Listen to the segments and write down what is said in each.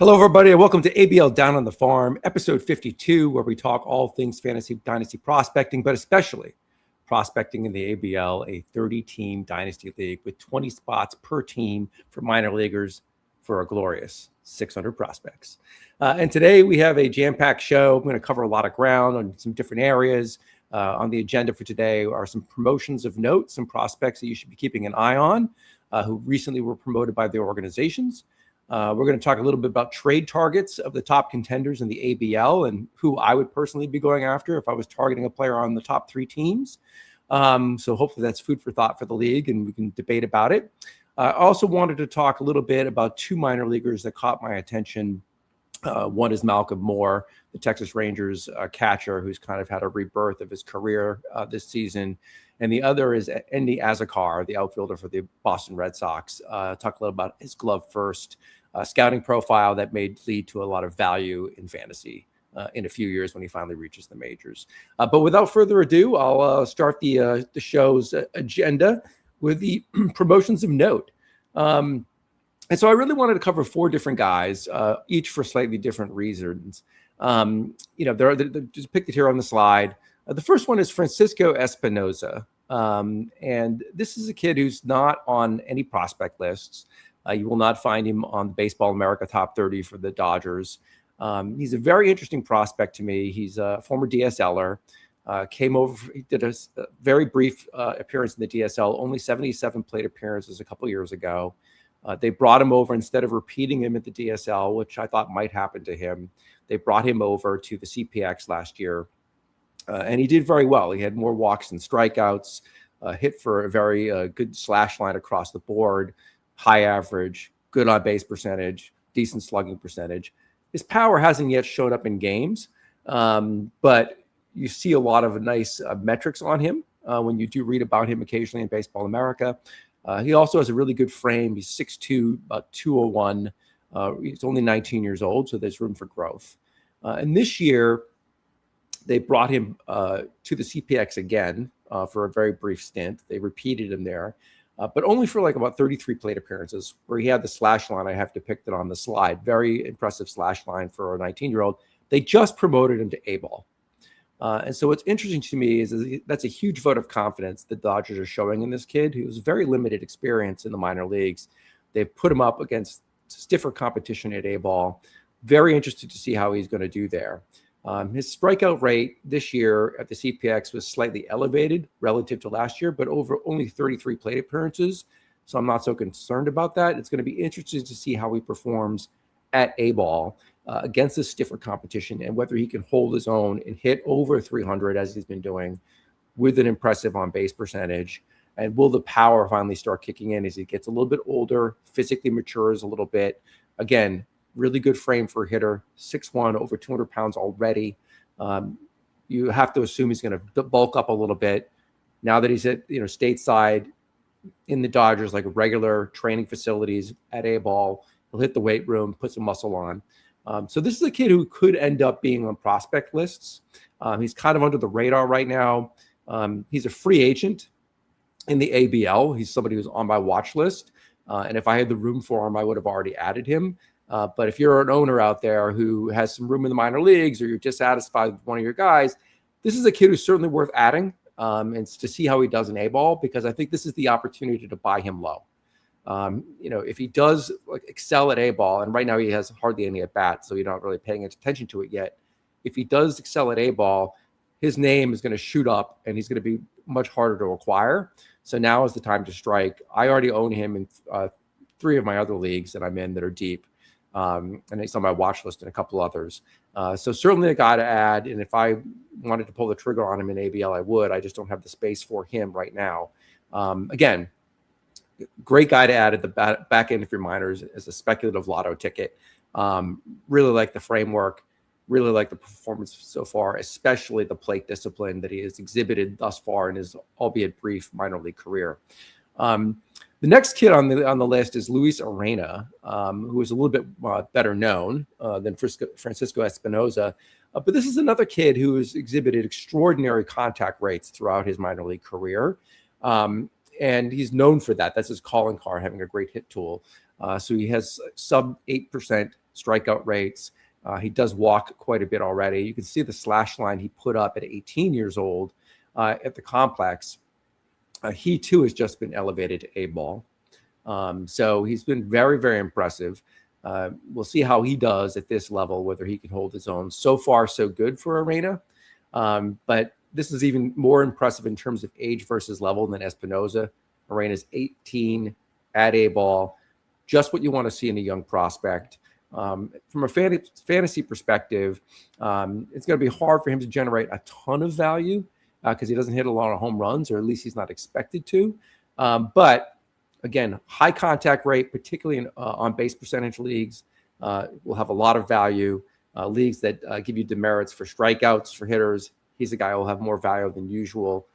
Hello, everybody, and welcome to ABL Down on the Farm, episode 52, where we talk all things fantasy dynasty prospecting, but especially prospecting in the ABL, a 30-team dynasty league with 20 spots per team for minor leaguers for a glorious 600 prospects. And today we have a jam-packed show. I'm going to cover a lot of ground on some different areas. On the agenda for today are some promotions of note, some prospects that you should be keeping an eye on, who recently were promoted by their organizations. We're going to talk a little bit about trade targets of the top contenders in the ABL and who I would personally be going after if I was targeting a player on the top three teams. So hopefully that's food for thought for the league and we can debate about it. I also wanted to talk a little bit about two minor leaguers that caught my attention. One is Malcolm Moore, the Texas Rangers catcher, who's kind of had a rebirth of his career this season. And the other is Endy Azakar, the outfielder for the Boston Red Sox. Talk a little about his glove first scouting profile that may lead to a lot of value in fantasy in a few years when he finally reaches the majors. But without further ado, I'll start the show's agenda with the promotions of note. And so I really wanted to cover four different guys, each for slightly different reasons. They're just depicted here on the slide. The first one is Francisco Espinoza. And this is a kid who's not on any prospect lists. You will not find him on the Baseball America top 30 for the Dodgers. He's a very interesting prospect to me. He's a former DSLer. Came over, he did a very brief appearance in the DSL, only 77 plate appearances a couple years ago. They brought him over instead of repeating him at the DSL, which I thought might happen to him. They brought him over to the CPX last year, and he did very well. He had more walks than strikeouts, hit for a very good slash line across the board, high average, good on base percentage, decent slugging percentage. His power hasn't yet showed up in games, but you see a lot of nice metrics on him when you do read about him occasionally in Baseball America. He also has a really good frame. He's 6'2", about 201. He's only 19 years old, so there's room for growth. And this year, they brought him to the CPX again for a very brief stint. They repeated him there, but only for like about 33 plate appearances, where he had the slash line I have depicted on the slide. Very impressive slash line for a 19-year-old. They just promoted him to A-ball. And so what's interesting to me is that's a huge vote of confidence the Dodgers are showing in this kid who has very limited experience in the minor leagues. They've put him up against stiffer competition at A-ball. Very interested to see how he's going to do there. His strikeout rate this year at the CPX was slightly elevated relative to last year, but over only 33 plate appearances. So I'm not so concerned about that. It's going to be interesting to see how he performs at A-ball against this stiffer competition and whether he can hold his own and hit over 300 as he's been doing with an impressive on-base percentage. And will the power finally start kicking in as he gets a little bit older, physically matures a little bit? Again, really good frame for a hitter, 6'1", over 200 pounds already. You have to assume he's going to bulk up a little bit now that he's at stateside in the Dodgers, like regular training facilities at A-ball. He'll hit the weight room, put some muscle on. So this is a kid who could end up being on prospect lists. He's kind of under the radar right now. He's a free agent in the ABL. He's somebody who's on my watch list. And if I had the room for him, I would have already added him. But if you're an owner out there who has some room in the minor leagues or you're dissatisfied with one of your guys, this is a kid who's certainly worth adding and to see how he does in A-ball, because I think this is the opportunity to buy him low. If he does excel at A-ball, and right now he has hardly any at bats, so you're not really paying attention to it yet. If he does excel at A-ball, his name is going to shoot up and he's going to be much harder to acquire. So now is the time to strike. I already own him in 3 of my other leagues that I'm in that are deep. And he's on my watch list and a couple others. So certainly a guy to add. And if I wanted to pull the trigger on him in ABL, I would. I just don't have the space for him right now. Again, great guy to add at the back end of your minors as a speculative lotto ticket. Really like the framework. Really like the performance so far, especially the plate discipline that he has exhibited thus far in his albeit brief minor league career. The next kid on the list is Luis Arena, who is a little bit better known than Francisco Espinoza. But this is another kid who has exhibited extraordinary contact rates throughout his minor league career. And he's known for that. That's his calling card, having a great hit tool. So he has sub 8% strikeout rates. He does walk quite a bit already. You can see the slash line he put up at 18 years old at the complex. He too has just been elevated to A ball. So he's been very, very impressive. We'll see how he does at this level, whether he can hold his own. So far, so good for Arena. But this is even more impressive in terms of age versus level than Espinoza. Arena's 18 at A ball, just what you want to see in a young prospect. From a fantasy perspective, it's going to be hard for him to generate a ton of value because he doesn't hit a lot of home runs, or at least he's not expected to. But again, high contact rate, particularly in on base percentage leagues, will have a lot of value. Leagues that give you demerits for strikeouts for hitters, he's a guy who will have more value than usual.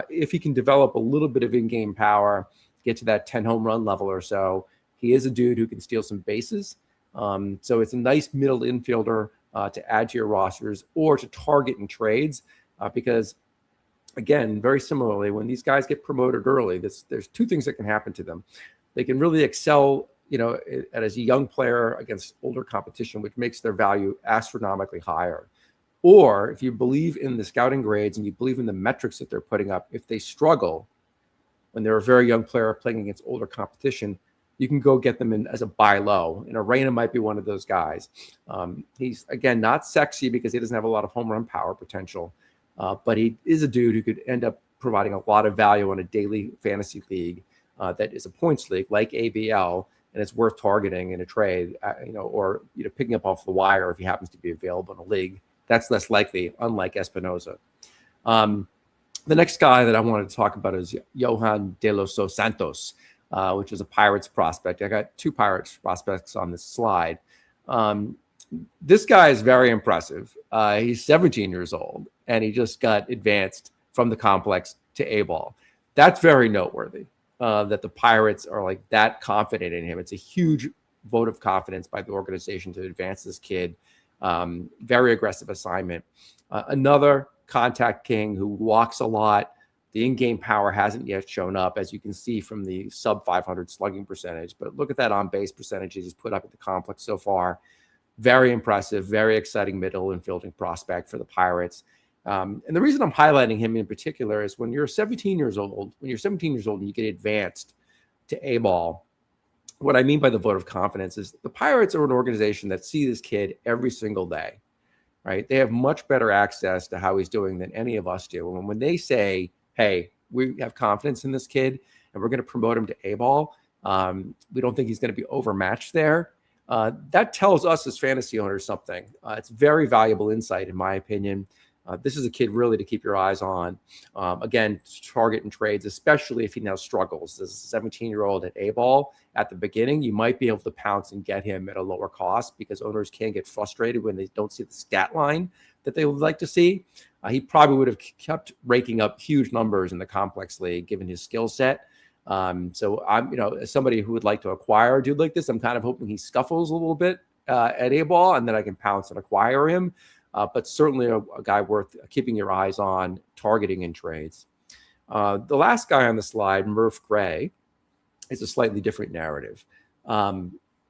If he can develop a little bit of in-game power, get to that 10 home run level or so, he is a dude who can steal some bases. So it's a nice middle infielder to add to your rosters or to target in trades because, again, very similarly, when these guys get promoted early, there's two things that can happen to them. They can really excel, as a young player against older competition, which makes their value astronomically higher. Or if you believe in the scouting grades and you believe in the metrics that they're putting up, if they struggle when they're a very young player playing against older competition, you can go get them in as a buy low. And Arena might be one of those guys. He's, again, not sexy because he doesn't have a lot of home run power potential, but he is a dude who could end up providing a lot of value in a daily fantasy league that is a points league like ABL, and it's worth targeting in a trade, or picking up off the wire if he happens to be available in a league. That's less likely, unlike Espinoza. The next guy that I wanted to talk about is Johan De Los Santos, which is a Pirates prospect. I got two Pirates prospects on this slide. This guy is very impressive. He's 17 years old, and he just got advanced from the complex to A ball. That's very noteworthy that the Pirates are like that confident in him. It's a huge vote of confidence by the organization to advance this kid. Very aggressive assignment. Another contact king who walks a lot. The in-game power hasn't yet shown up, as you can see from the sub 500 slugging percentage. But look at that on-base percentage he's put up at the complex so far. Very impressive, very exciting middle infielding prospect for the Pirates. And the reason I'm highlighting him in particular is when you're 17 years old and you get advanced to A ball, what I mean by the vote of confidence is the Pirates are an organization that see this kid every single day, right? They have much better access to how he's doing than any of us do. And when they say, hey, we have confidence in this kid and we're going to promote him to A ball, we don't think he's going to be overmatched there. That tells us as fantasy owners something. It's very valuable insight, in my opinion. This is a kid really to keep your eyes on. Again, target and trades, especially if he now struggles. As a 17-year-old at A ball at the beginning, you might be able to pounce and get him at a lower cost because owners can get frustrated when they don't see the stat line that they would like to see. He probably would have kept raking up huge numbers in the complex league given his skill set. So I'm, as somebody who would like to acquire a dude like this, I'm kind of hoping he scuffles a little bit at A ball, and then I can pounce and acquire him. But certainly a guy worth keeping your eyes on, targeting in trades. The last guy on the slide, Murph Gray, is a slightly different narrative.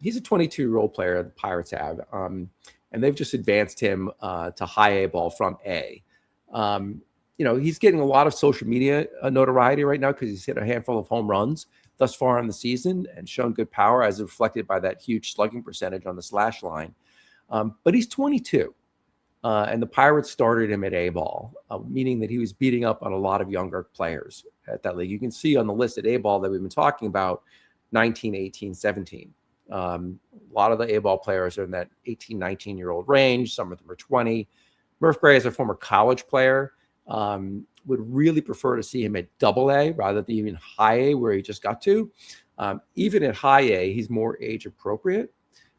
He's a 22-year-old player the Pirates have, and they've just advanced him to high A ball from A. He's getting a lot of social media notoriety right now because he's hit a handful of home runs thus far in the season and shown good power as reflected by that huge slugging percentage on the slash line. But he's 22. And the Pirates started him at A ball, meaning that he was beating up on a lot of younger players at that league. You can see on the list at A ball that we've been talking about 19, 18, 17. A lot of the A ball players are in that 18, 19-year-old range. Some of them are 20. Murph Gray, as a former college player, would really prefer to see him at Double A rather than even High A where he just got to. Even at High A, he's more age appropriate.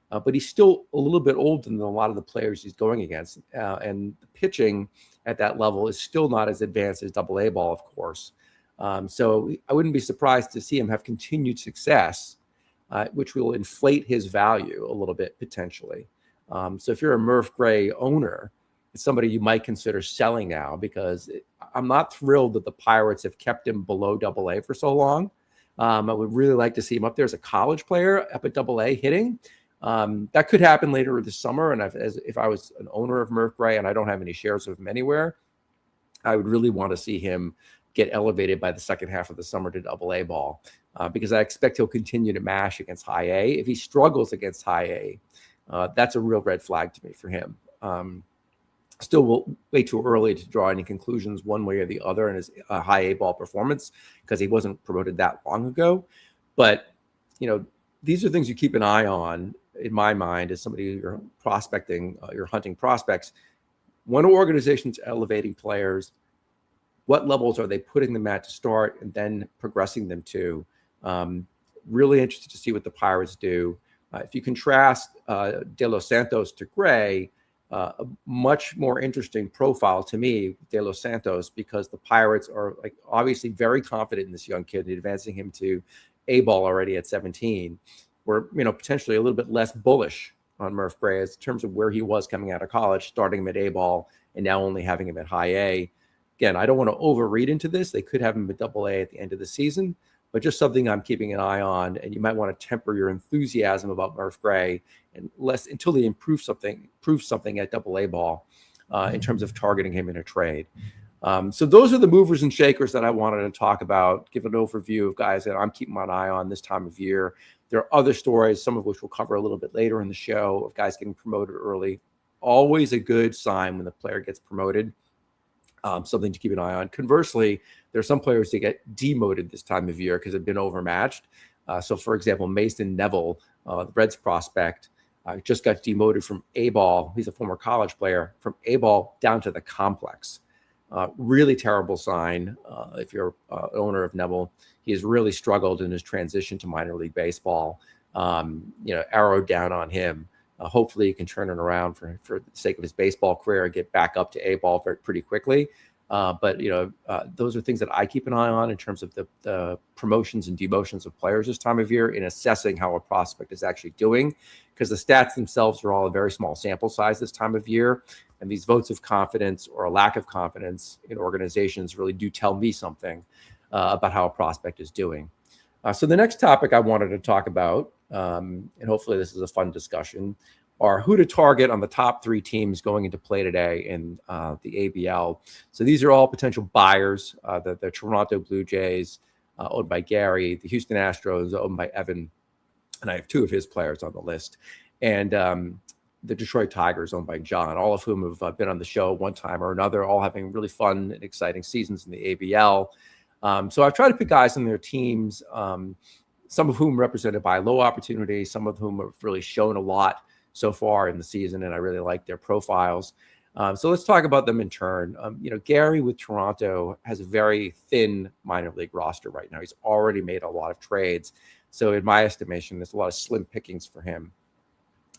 But he's still a little bit older than a lot of the players he's going against. And the pitching at that level is still not as advanced as Double A ball, of course. So I wouldn't be surprised to see him have continued success, which will inflate his value a little bit potentially. So if you're a Murph Gray owner, it's somebody you might consider selling now because I'm not thrilled that the Pirates have kept him below Double A for so long. I would really like to see him up there as a college player up at Double A hitting. That could happen later this summer. And if I was an owner of Murph Gray and I don't have any shares of him anywhere, I would really want to see him get elevated by the second half of the summer to AA ball, because I expect he'll continue to mash against high A. If he struggles against high A, that's a real red flag to me for him. Still way too early to draw any conclusions one way or the other in his high A ball performance, because he wasn't promoted that long ago. But, these are things you keep an eye on, in my mind, as somebody you're prospecting, you're hunting prospects. When an organization's elevating players, what levels are they putting them at to start and then progressing them to? Really interested to see what the Pirates do. If you contrast De Los Santos to Gray, a much more interesting profile to me, De Los Santos, because the Pirates are obviously very confident in this young kid and advancing him to A ball already at 17. We're potentially a little bit less bullish on Murph Gray in terms of where he was coming out of college, starting him at A ball and now only having him at high A. Again, I don't want to overread into this. They could have him at double A at the end of the season, but just something I'm keeping an eye on. And you might want to temper your enthusiasm about Murph Gray until they prove something at double A ball in terms of targeting him in a trade. So those are the movers and shakers that I wanted to talk about, give an overview of guys that I'm keeping my eye on this time of year. There are other stories, some of which we'll cover a little bit later in the show, of guys getting promoted early. Always a good sign when the player gets promoted. Something to keep an eye on. Conversely, there are some players that get demoted this time of year because they've been overmatched. So, for example, Mason Neville, the Reds prospect, just got demoted from A ball. He's a former college player, from A ball down to the complex. Really terrible sign if you're an owner of Neville. He has really struggled in his transition to minor league baseball. Arrow down on him. Hopefully he can turn it around for the sake of his baseball career and get back up to A ball pretty quickly. But those are things that I keep an eye on in terms of the promotions and demotions of players this time of year, in assessing how a prospect is actually doing, because the stats themselves are all a very small sample size this time of year. And these votes of confidence or a lack of confidence in organizations really do tell me something about how a prospect is doing. So the next topic I wanted to talk about, and hopefully this is a fun discussion, are who to target on the top three teams going into play today in the ABL. So these are all potential buyers. The Toronto Blue Jays, owned by Gary, the Houston Astros, owned by Evan, and I have two of his players on the list, and the Detroit Tigers, owned by John, all of whom have been on the show one time or another, all having really fun and exciting seasons in the ABL. So I've tried to pick guys on their teams, some of whom represented by low opportunity, some of whom have really shown a lot so far in the season, and I really like their profiles. So let's talk about them in turn. Gary with Toronto has a very thin minor league roster right now. He's already made a lot of trades. So in my estimation, there's a lot of slim pickings for him.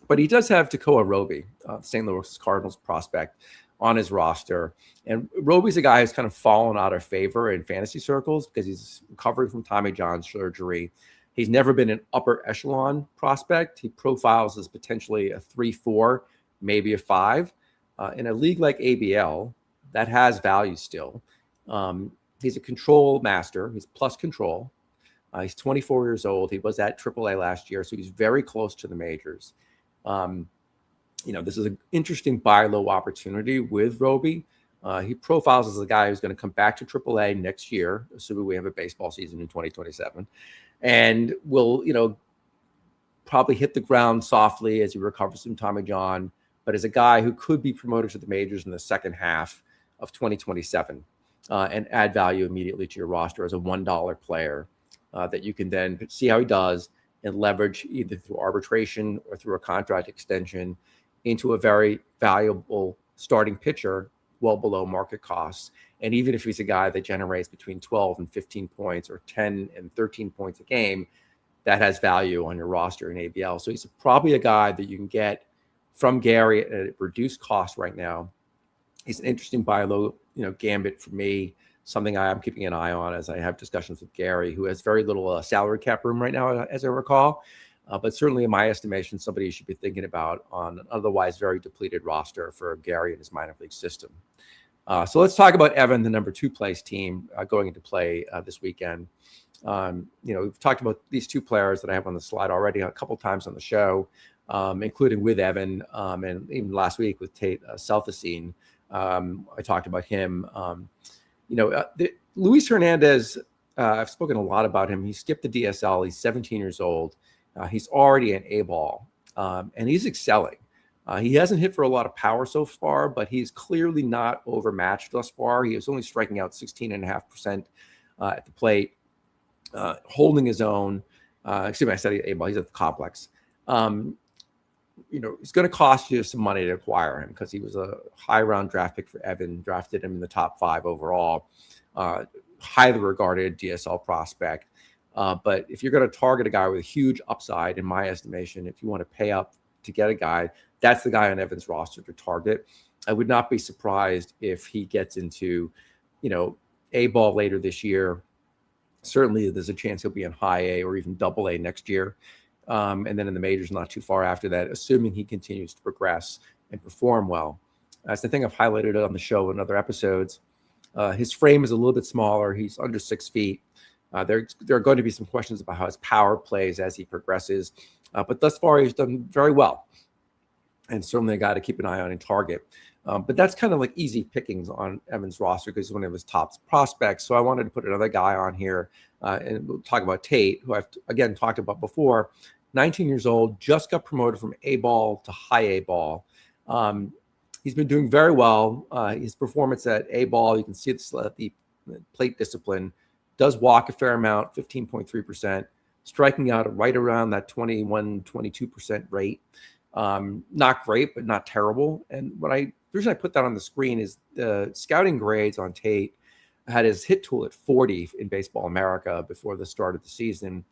But he does have Tekoa Roby, St. Louis Cardinals prospect, on his roster. And Roby's a guy who's kind of fallen out of favor in fantasy circles because he's recovering from Tommy John surgery. He's never been an upper echelon prospect. He profiles as potentially a 3-4, maybe a 5. In a league like ABL, that has value still. He's a control master. He's plus control. He's 24 years old. He was at AAA last year, so he's very close to the majors. This is an interesting buy low opportunity with Roby. He profiles as a guy who's going to come back to AAA next year, assuming we have a baseball season in 2027, and will, probably hit the ground softly as he recovers from Tommy John, but is a guy who could be promoted to the majors in the second half of 2027 and add value immediately to your roster as a $1 player that you can then see how he does and leverage either through arbitration or through a contract extension into a very valuable starting pitcher well below market costs. And even if he's a guy that generates between 12 and 15 points or 10 and 13 points a game, that has value on your roster in ABL. So he's probably a guy that you can get from Gary at a reduced cost right now. He's an interesting buy low, gambit for me, something I am keeping an eye on as I have discussions with Gary, who has very little salary cap room right now, as I recall. But certainly in my estimation, somebody you should be thinking about on an otherwise very depleted roster for Gary and his minor league system. So let's talk about Evan, the number 2 place team going into play this weekend. We've talked about these two players that I have on the slide already a couple times on the show. including with Evan, and even last week with Tate Selfacine. I talked about him. Luis Hernandez, I've spoken a lot about him. He skipped the DSL. He's 17 years old. He's already an A-ball, and he's excelling. He hasn't hit for a lot of power so far, but he's clearly not overmatched thus far. He was only striking out 16.5% at the plate, holding his own. Excuse me, I said A-ball. He's at the complex. It's going to cost you some money to acquire him because he was a high round draft pick for Evan, drafted him in the top 5 overall. Highly regarded DSL prospect. But if you're going to target a guy with a huge upside, in my estimation, if you want to pay up to get a guy, that's the guy on Evan's roster to target. I would not be surprised if he gets into, A-ball later this year. Certainly, there's a chance he'll be in high A or even double A next year. And then in the majors, not too far after that, assuming he continues to progress and perform well. That's the thing I've highlighted on the show in other episodes. His frame is a little bit smaller. He's under 6 feet. There are going to be some questions about how his power plays as he progresses. But thus far, he's done very well. And certainly a guy to keep an eye on and target. But that's kind of like easy pickings on Evan's roster because he's one of his top prospects. So I wanted to put another guy on here. And we'll talk about Tate, who I've, again, talked about before. 19 years old, just got promoted from A-ball to high A-ball. He's been doing very well. His performance at A-ball, you can see the plate discipline, does walk a fair amount, 15.3%, striking out right around that 22% rate. Not great, but not terrible. And the reason I put that on the screen is the scouting grades on Tate had his hit tool at 40 in Baseball America before the start of the season.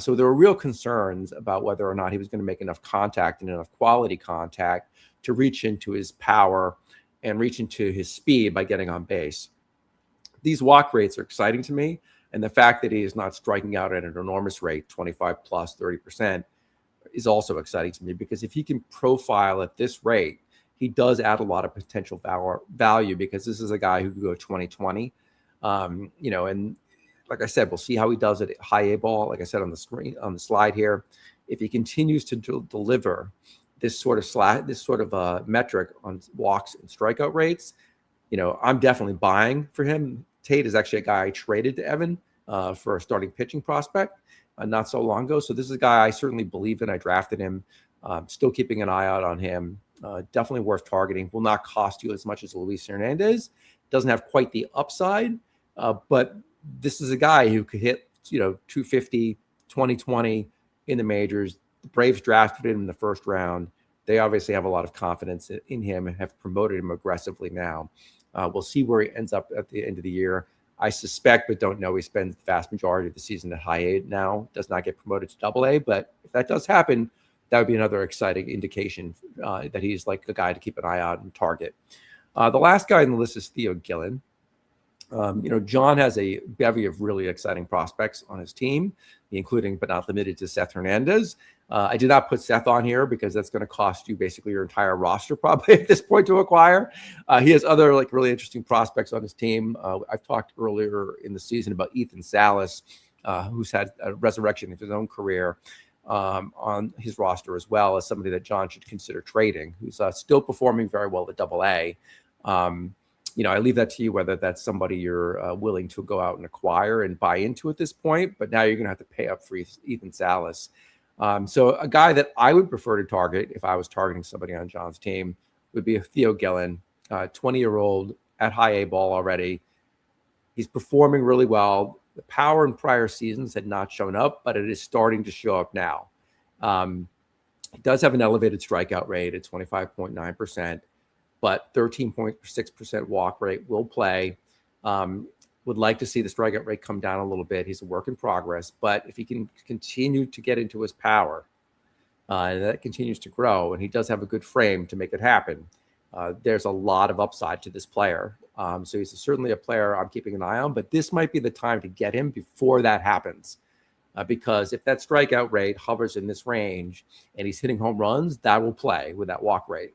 So there were real concerns about whether or not he was going to make enough contact and enough quality contact to reach into his power and reach into his speed by getting on base. These walk rates are exciting to me. And the fact that he is not striking out at an enormous rate, 25 plus 30%, is also exciting to me because if he can profile at this rate, he does add a lot of potential value because this is a guy who could go 2020. And like I said, we'll see how he does at high A-ball. Like I said on the screen, on the slide here, if he continues to deliver this sort of metric on walks and strikeout rates, I'm definitely buying for him. Tate is actually a guy I traded to Evan for a starting pitching prospect not so long ago. So this is a guy I certainly believe in. I drafted him. Still keeping an eye out on him. Definitely worth targeting. Will not cost you as much as Luis Hernandez. Doesn't have quite the upside, but this is a guy who could hit, 250, 2020 in the majors. The Braves drafted him in the first round. They obviously have a lot of confidence in him and have promoted him aggressively now. We'll see where he ends up at the end of the year. I suspect, but don't know, he spends the vast majority of the season at high A now, does not get promoted to double A. But if that does happen, that would be another exciting indication that he's like a guy to keep an eye out and target. The last guy on the list is Theo Gillen. John has a bevy of really exciting prospects on his team, including but not limited to Seth Hernandez. I did not put Seth on here because that's going to cost you basically your entire roster probably at this point to acquire. He has other really interesting prospects on his team. I've talked earlier in the season about Ethan Salas, who's had a resurrection of his own career on his roster as well as somebody that John should consider trading, who's still performing very well at double A. I leave that to you, whether that's somebody you're willing to go out and acquire and buy into at this point. But now you're going to have to pay up for Ethan Salas. So a guy that I would prefer to target if I was targeting somebody on John's team would be Theo Gillen, 20-year-old at high A ball already. He's performing really well. The power in prior seasons had not shown up, but it is starting to show up now. He does have an elevated strikeout rate at 25.9%. But 13.6% walk rate will play. Would like to see the strikeout rate come down a little bit. He's a work in progress. But if he can continue to get into his power, and that continues to grow, and he does have a good frame to make it happen, there's a lot of upside to this player. So he's certainly a player I'm keeping an eye on. But this might be the time to get him before that happens. Because if that strikeout rate hovers in this range and he's hitting home runs, that will play with that walk rate.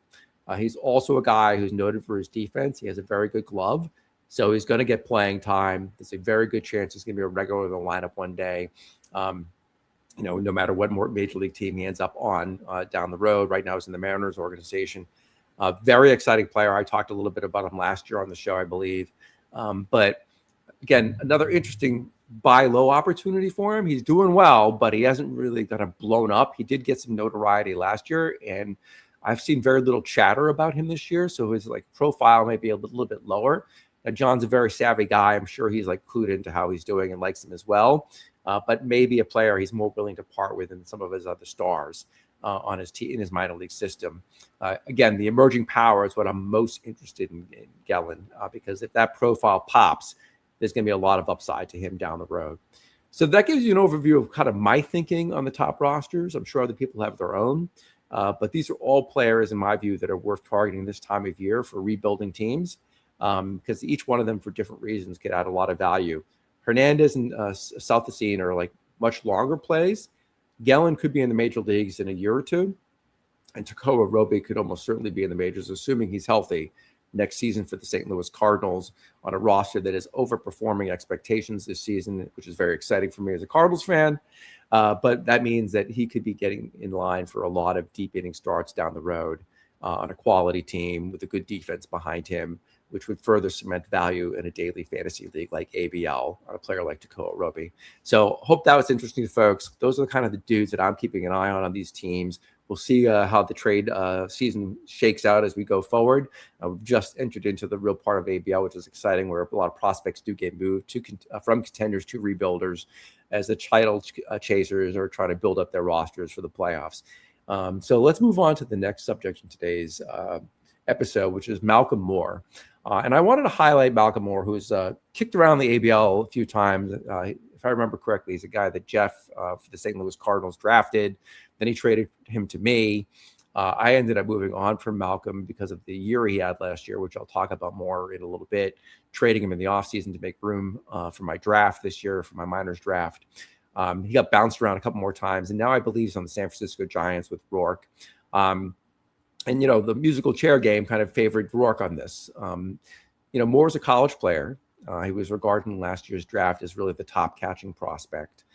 He's also a guy who's noted for his defense. He has a very good glove, so he's going to get playing time. There's a very good chance he's going to be a regular in the lineup one day. no matter what more major league team he ends up on down the road. Right now, he's in the Mariners organization. Very exciting player. I talked a little bit about him last year on the show, I believe. But again, another interesting buy low opportunity for him. He's doing well, but he hasn't really kind of blown up. He did get some notoriety last year, and I've seen very little chatter about him this year. So his profile may be a little bit lower. Now, John's a very savvy guy. I'm sure he's clued into how he's doing and likes him as well. But maybe a player he's more willing to part with than some of his other stars on his team in his minor league system. Again, the emerging power is what I'm most interested in Gallen, because if that profile pops, there's going to be a lot of upside to him down the road. So that gives you an overview of kind of my thinking on the top rosters. I'm sure other people have their own, but these are all players, in my view, that are worth targeting this time of year for rebuilding teams, because each one of them, for different reasons, could add a lot of value. Hernandez and Salthacine are much longer plays. Gallen could be in the major leagues in a year or two, and Tekoa Roby could almost certainly be in the majors, assuming he's healthy next season for the St. Louis Cardinals on a roster that is overperforming expectations this season, which is very exciting for me as a Cardinals fan. But that means that he could be getting in line for a lot of deep inning starts down the road on a quality team with a good defense behind him, which would further cement value in a daily fantasy league like ABL on a player like Tekoa Roby. So hope that was interesting to folks. Those are the kind of the dudes that I'm keeping an eye on these teams. We'll see how the trade season shakes out as we go forward. We've just entered into the real part of ABL, which is exciting, where a lot of prospects do get moved from contenders to rebuilders as the title chasers are trying to build up their rosters for the playoffs. So let's move on to the next subject in today's episode, which is Malcolm Moore. And I wanted to highlight Malcolm Moore, who's kicked around the ABL a few times. If I remember correctly, he's a guy that Jeff for the St. Louis Cardinals drafted. Then he traded him to me. I ended up moving on from Malcolm because of the year he had last year, which I'll talk about more in a little bit, trading him in the offseason to make room for my draft this year, for my minors draft. He got bounced around a couple more times, and now I believe he's on the San Francisco Giants with Rourke. And, the musical chair game kind of favored Rourke on this. Moore's a college player. He was regarded in last year's draft as really the top catching prospect.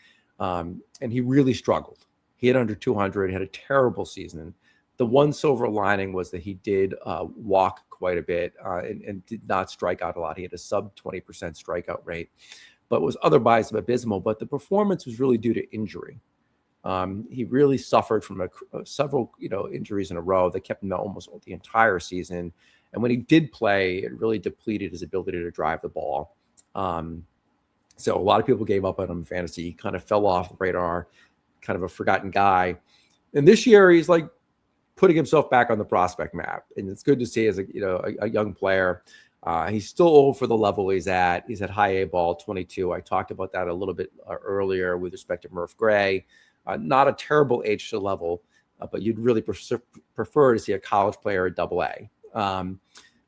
And he really struggled. He hit under 200, had a terrible season. The one silver lining was that he did walk quite a bit and did not strike out a lot. He had a sub 20% strikeout rate, but was otherwise abysmal. But the performance was really due to injury. He really suffered from several injuries in a row that kept him out almost the entire season. And when he did play, it really depleted his ability to drive the ball. So a lot of people gave up on him in fantasy. He kind of fell off the radar, kind of a forgotten guy. And this year he's putting himself back on the prospect map. And it's good to see as a young player. He's still old for the level he's at. He's at high A ball, 22. I talked about that a little bit earlier with respect to Murph Gray. Not a terrible age to level, but you'd really prefer to see a college player at double A.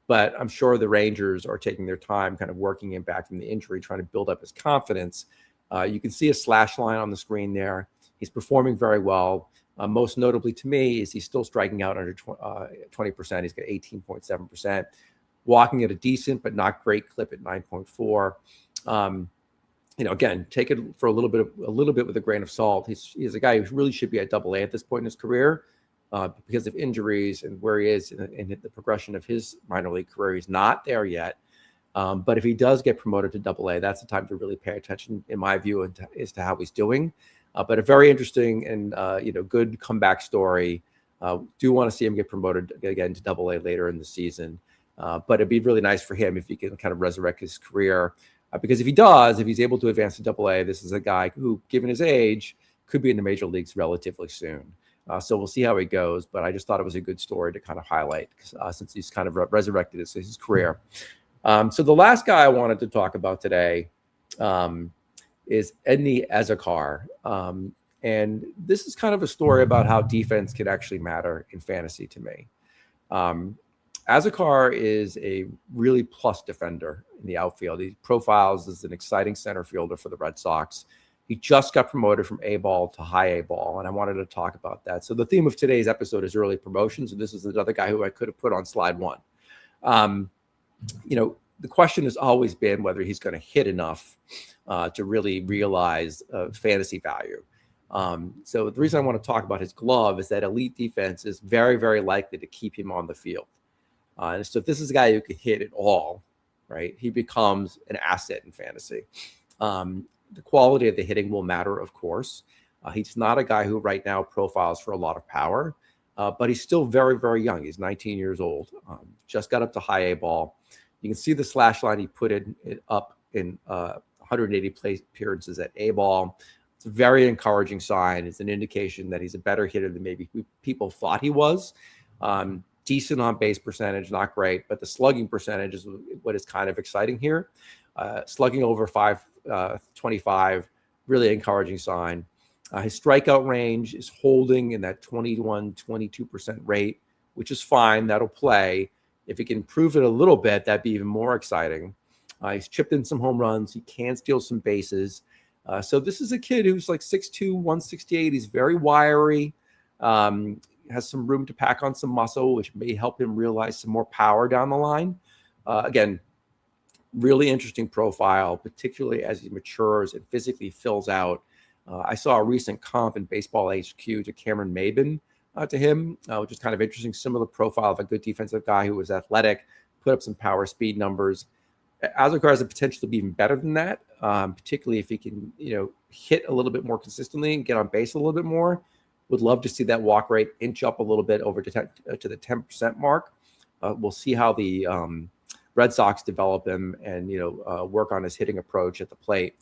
But I'm sure the Rangers are taking their time kind of working him back from the injury, trying to build up his confidence. You can see a slash line on the screen there. He's performing very well. Most notably to me is he's still striking out under 20%. He's got 18.7%, walking at a decent but not great clip at 9.4. Again, take it for a little bit with a grain of salt. He's a guy who really should be at double A at this point in his career. Because of injuries and where he is in the progression of his minor league career, he's not there yet. But if he does get promoted to double A, that's the time to really pay attention, in my view, as to how he's doing. But a very interesting and good comeback story. Do want to see him get promoted again to double A later in the season. But it'd be really nice for him if he can kind of resurrect his career. Because if he's able to advance to double A, this is a guy who, given his age, could be in the major leagues relatively soon. So we'll see how he goes, but I just thought it was a good story to kind of highlight since he's kind of resurrected his career. So the last guy I wanted to talk about today is Edney Ezekar. And this is kind of a story about how defense can actually matter in fantasy to me. Ezekar is a really plus defender in the outfield. He profiles as an exciting center fielder for the Red Sox. He just got promoted from A ball to high A ball, and I wanted to talk about that. So the theme of today's episode is early promotions, and this is another guy who I could have put on slide one. The question has always been whether he's going to hit enough to really realize fantasy value. So the reason I want to talk about his glove is that elite defense is very, very likely to keep him on the field. And so if this is a guy who can hit it all, right, he becomes an asset in fantasy. The quality of the hitting will matter, of course. He's not a guy who right now profiles for a lot of power, but he's still very, very young. He's 19 years old, just got up to high A ball. You can see the slash line he put it up in 180 play appearances at A ball. It's a very encouraging sign. It's an indication that he's a better hitter than maybe people thought he was. Decent on base percentage, not great, but the slugging percentage is what is kind of exciting here. Slugging over 525, really encouraging sign. His strikeout range is holding in that 21-22% rate, which is fine. That'll play. If he can improve it a little bit, that'd be even more exciting. He's chipped in some home runs. He can steal some bases. So this is a kid who's like 6'2", 168. He's very wiry. Has some room to pack on some muscle, which may help him realize some more power down the line. Again, really interesting profile, particularly as he matures and physically fills out. I saw a recent comp in Baseball HQ to Cameron Maben to him, which is kind of interesting. Similar profile of a good defensive guy who was athletic, put up some power speed numbers. Azarkar has the potential to be even better than that, particularly if he can, hit a little bit more consistently and get on base a little bit more. Would love to see that walk rate inch up a little bit over to the 10% mark. We'll see how the Red Sox develop him and work on his hitting approach at the plate.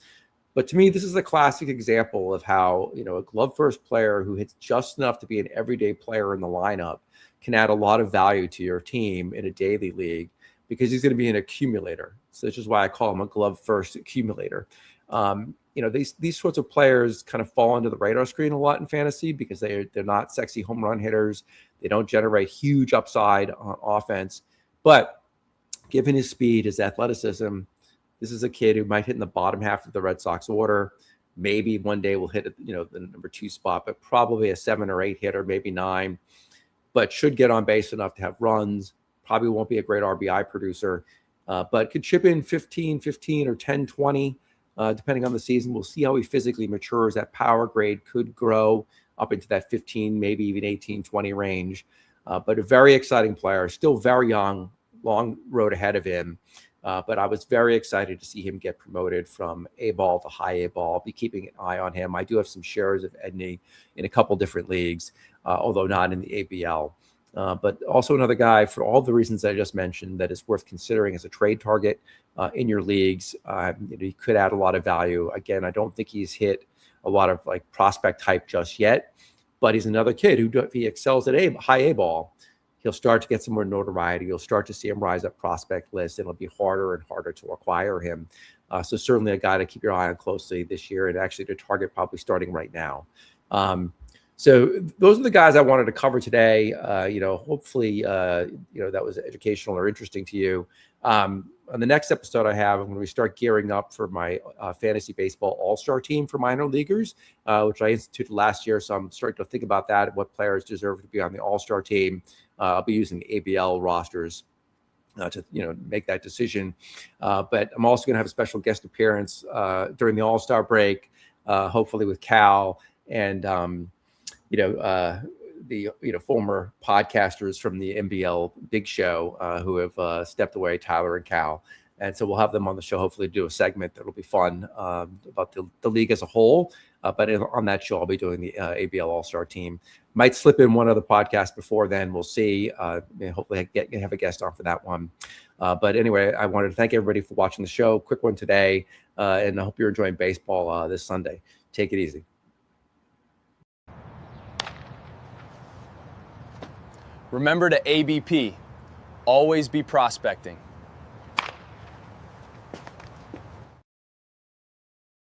But to me, this is a classic example of how a glove first player who hits just enough to be an everyday player in the lineup can add a lot of value to your team in a daily league, because he's going to be an accumulator. So this is why I call him a glove first accumulator. These sorts of players kind of fall under the radar screen a lot in fantasy because they're not sexy home run hitters. They don't generate huge upside on offense. But given his speed, his athleticism, this is a kid who might hit in the bottom half of the Red Sox order. Maybe one day we'll hit the number 2 spot, but probably a 7 or 8 hitter, maybe 9. But should get on base enough to have runs. Probably won't be a great RBI producer, but could chip in 15 or 10, 20. Depending on the season. We'll see how he physically matures. That power grade could grow up into that 15, maybe even 18, 20 range. But a very exciting player, still very young, long road ahead of him. But I was very excited to see him get promoted from A ball to high A ball. I'll be keeping an eye on him. I do have some shares of Edney in a couple different leagues, although not in the ABL. But also another guy, for all the reasons I just mentioned, that is worth considering as a trade target in your leagues. He could add a lot of value. Again, I don't think he's hit a lot of prospect hype just yet, but he's another kid who, if he excels at high A ball, he'll start to get some more notoriety. You'll start to see him rise up prospect lists. It'll be harder and harder to acquire him. So certainly a guy to keep your eye on closely this year, and actually to target probably starting right now. So those are the guys I wanted to cover today. Hopefully, that was educational or interesting to you. On the next episode I have, when we start gearing up for my fantasy baseball all-star team for minor leaguers, which I instituted last year. So I'm starting to think about that, what players deserve to be on the all-star team. I'll be using the ABL rosters to make that decision. But I'm also going to have a special guest appearance during the all-star break, hopefully with Cal and the former podcasters from the NBL Big Show who have stepped away, Tyler and Cal. And so we'll have them on the show, hopefully do a segment that'll be fun about the league as a whole. But on that show, I'll be doing the ABL All-Star team. Might slip in one other podcast before then. We'll see. Hopefully I have a guest on for that one. But anyway, I wanted to thank everybody for watching the show. Quick one today. And I hope you're enjoying baseball this Sunday. Take it easy. Remember to ABP, always be prospecting.